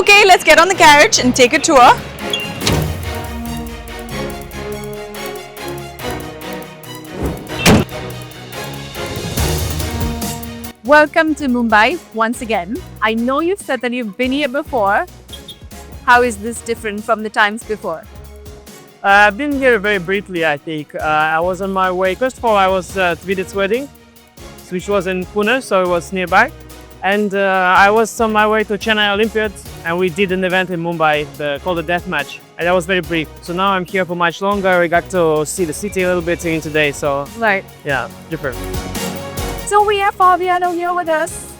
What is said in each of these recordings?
Okay, let's get on the carriage and take a tour. Welcome to Mumbai once again. I know you've said that you've been here before. How is this different from the times before? I've been here very briefly, I think. I was on my way. First of all, I was at Vidit's wedding, which was in Pune, so it was nearby. And I was on my way to Chennai Olympiad, and we did an event in Mumbai called the Death Match. And that was very brief. So now I'm here for much longer. We got to see the city a little bit in today, so Right. yeah, different. So we have Fabiano here with us.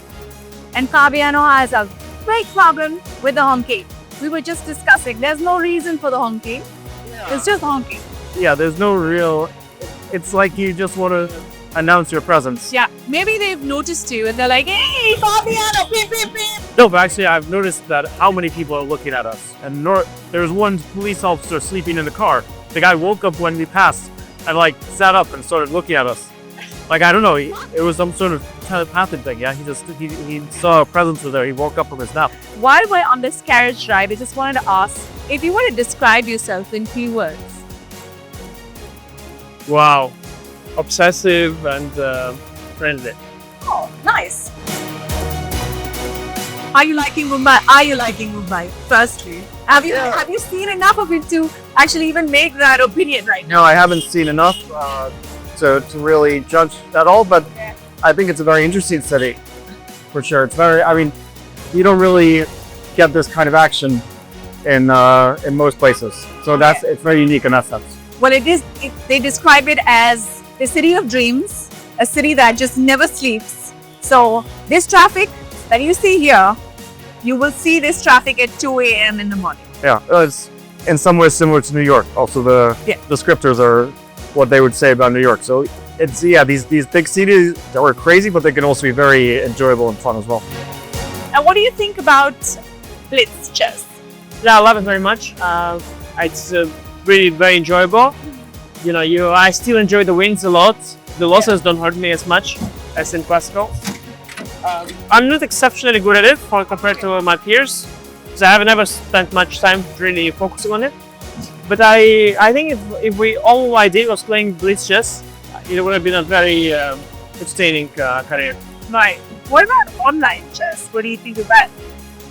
And Fabiano has a great problem with the honking. We were just discussing, there's no reason for the honking. It's just honking. Yeah, there's no real... It's like you just want to announce your presence. Yeah, maybe they've noticed you and they're like, hey, Fabiano, beep, beep, beep. No, but actually I've noticed that how many people are looking at us. And there was one police officer sleeping in the car. The guy woke up when we passed and like sat up and started looking at us. Like, I don't know, it was some sort of telepathic thing, yeah? He saw a presence there, he woke up from his nap. While we're on this carriage ride, I just wanted to ask, if you want to describe yourself in few words. Wow. Obsessive and friendly. Oh, nice. Are you liking Mumbai? Are you liking Mumbai? Firstly, have you seen enough of it to actually even make that opinion right now? No, I haven't seen enough to really judge at all, but I think it's a very interesting city, for sure. It's very, I mean, you don't really get this kind of action in most places. So it's very unique in that sense. Well, they describe it as the city of dreams, a city that just never sleeps. So this traffic that you see here, you will see this traffic at 2 a.m. in the morning. Yeah, it's in some ways similar to New York. Also, the descriptors are what they would say about New York. So it's, yeah, these big cities that were crazy, but they can also be very enjoyable and fun as well. And what do you think about blitz chess? Yeah, I love it very much. It's really very enjoyable. You know, I still enjoy the wins a lot. The losses don't hurt me as much as in classical. I'm not exceptionally good at it compared to my peers, so I have never spent much time really focusing on it. But I think if all I did was playing blitz chess, it would have been a very entertaining career. Right. What about online chess? What do you think of that?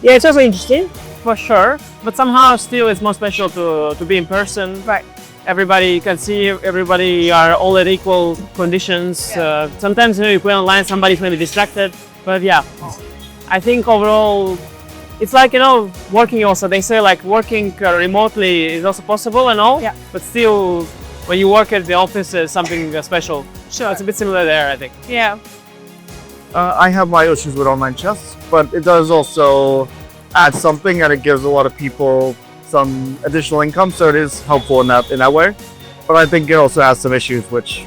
Yeah, it's also interesting, for sure. But somehow still it's more special to be in person. Right. Everybody can see, everybody are all at equal conditions. Yeah. Sometimes you play online, somebody's maybe distracted. But yeah, I think overall, it's like, working also. They say like working remotely is also possible and all. Yeah. But still, when you work at the office, is something special. Sure. It's a bit similar there, I think. Yeah. I have my issues with online chess, but it does also add something, and it gives a lot of people some additional income, so it is helpful in that way. But I think it also has some issues, which,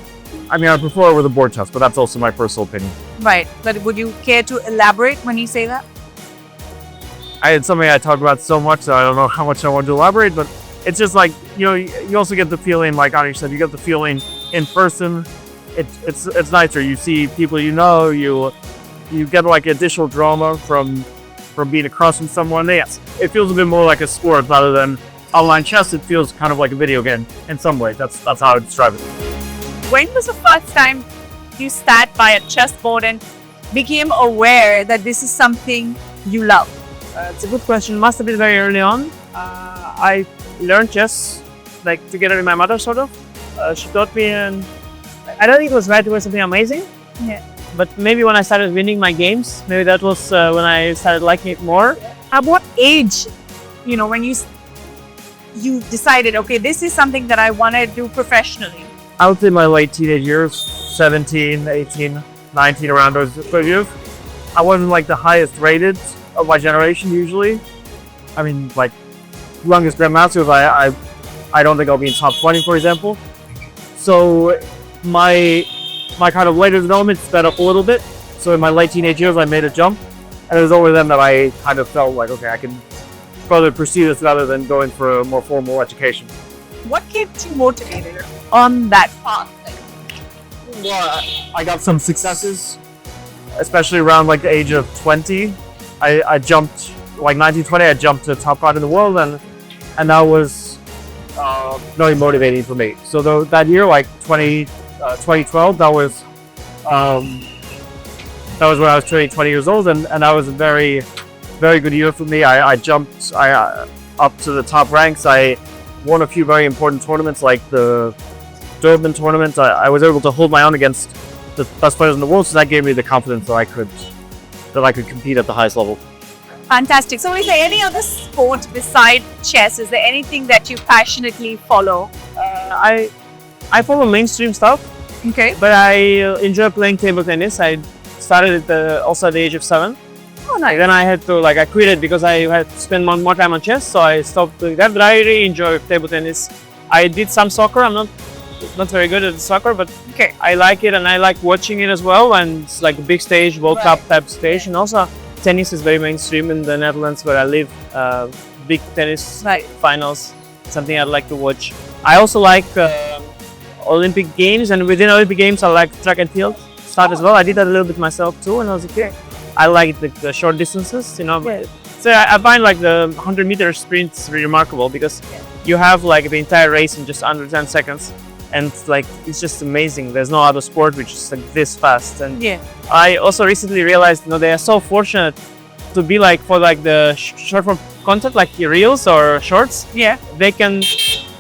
I mean, I prefer over the board chess, but that's also my personal opinion. Right. But would you care to elaborate when you say that? It's something I talk about so much, so I don't know how much I want to elaborate, but it's just like, you also get the feeling, like Anish said, you get the feeling in person. It's nicer. You see people you get like additional drama from being across from someone. Yes, it feels a bit more like a sport rather than online chess. It feels kind of like a video game in some ways. That's how I would describe it. When was the first time you sat by a chessboard and became aware that this is something you love? It's a good question. Must have been very early on. I learned chess like together with my mother, sort of. She taught me, and I don't think it was right away something amazing. Yeah. But maybe when I started winning my games, maybe that was when I started liking it more. At what age, when you decided, okay, this is something that I want to do professionally? I would say my late teenage years, 17, 18, 19, around those years. I wasn't like the highest rated of my generation usually. I mean, like, youngest grandmasters, I don't think I'll be in top 20, for example. So my kind of later development sped up a little bit. So in my late teenage years, I made a jump. And it was over then that I kind of felt like, okay, I can further pursue this rather than going for a more formal education. What kept you motivated on that path? Well, I got some successes, especially around like the age of 20. I jumped like 1920, I jumped to the top card in the world, and that was very motivating for me. So that year, like 2012, that was when I was turning 20 years old, and that was a very, very good year for me. I jumped up to the top ranks. I won a few very important tournaments, like the Durban tournament. I was able to hold my own against the best players in the world, so that gave me the confidence that I could compete at the highest level. Fantastic. So is there any other sport beside chess? Is there anything that you passionately follow? I follow mainstream stuff, Okay. but I enjoy playing table tennis. I started also at the age of 7. Oh, nice. Then I had to I quit it because I had to spend more time on chess, so I stopped doing that. But I really enjoy table tennis. I did some soccer. I'm not very good at soccer, but Okay. I like it and I like watching it as well. And it's like a big stage, World Cup type stage, and also tennis is very mainstream in the Netherlands where I live. Big tennis Right. finals, something I'd like to watch. I also like Olympic Games, and within Olympic Games, I like track and field stuff as well. I did that a little bit myself too when I was a kid. I like the short distances, you know. Yeah. So I find like the 100-meter sprints really remarkable because you have like the entire race in just under 10 seconds, and like it's just amazing. There's no other sport which is like this fast. And Yeah. I also recently realized, they are so fortunate to be like for like the short form content, like the reels or shorts. Yeah. They can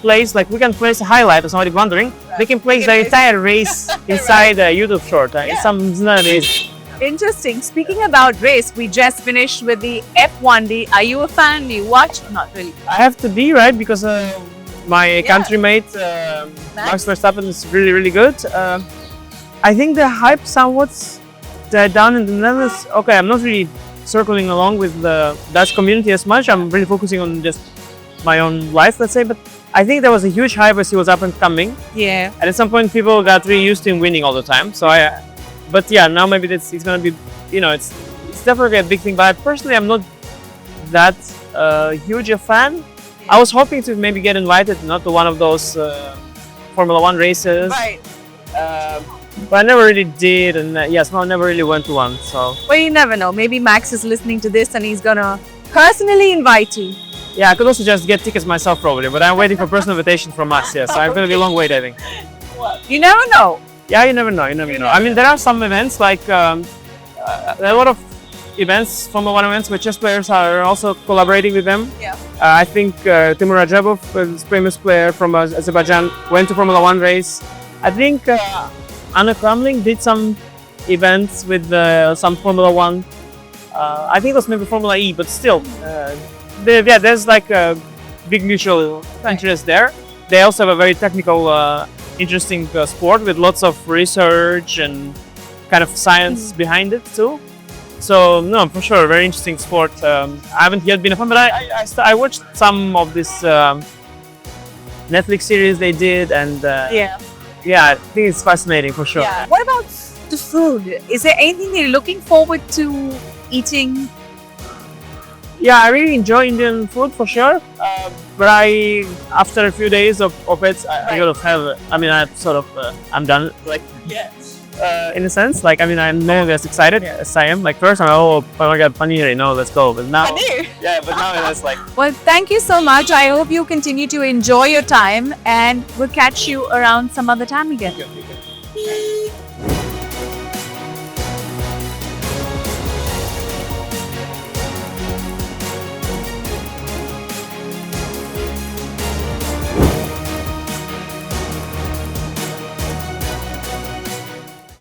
place we can place a highlight or somebody wondering. They can place the entire race inside a YouTube short. It's not amazing. Interesting. Speaking about race, we just finished with the F1D. Are you a fan? Do you watch? Not really. I have to be right because my country mate Max Verstappen is really, really good. I think the hype somewhat down in the Netherlands. Okay, I'm not really circling along with the Dutch community as much. I'm really focusing on just my own life, let's say. But I think there was a huge hype as he was up and coming. Yeah. And at some point, people got really used to him winning all the time. So but yeah, now maybe it's gonna be, it's definitely a big thing. But personally, I'm not that huge a fan. I was hoping to maybe get invited, not to one of those Formula One races. Right. But I never really did, and I never really went to one. So Well, you never know. Maybe Max is listening to this and he's gonna personally invite you. yeah, I could also just get tickets myself probably. But I'm waiting for personal invitation from us. Yeah, so I'm gonna be a long wait, I think. You never know. Yeah, you never know. You never know. I mean, there are some events like there are a lot of events, Formula One events, where chess players are also collaborating with them. Yeah. I think Timur Rajabov, a famous player from Azerbaijan, went to Formula One race. I think Anna Kramling did some events with some Formula One. I think it was maybe Formula E, but still, there's like a big mutual interest there. They also have a very technical, interesting sport with lots of research and kind of science behind it too. So no, for sure, very interesting sport. I haven't yet been a fan, but I watched some of this Netflix series they did, and I think it's fascinating for sure. Yeah. What about the food? Is there anything you're looking forward to eating? Yeah, I really enjoy Indian food for sure. But after a few days of it, I sort of have. I mean, I'm done. In a sense, I'm no longer as excited as I am. Like first, I'm oh my god, paneer, let's go. But now, but now it's like. Well, thank you so much. I hope you continue to enjoy your time and we'll catch you around some other time again.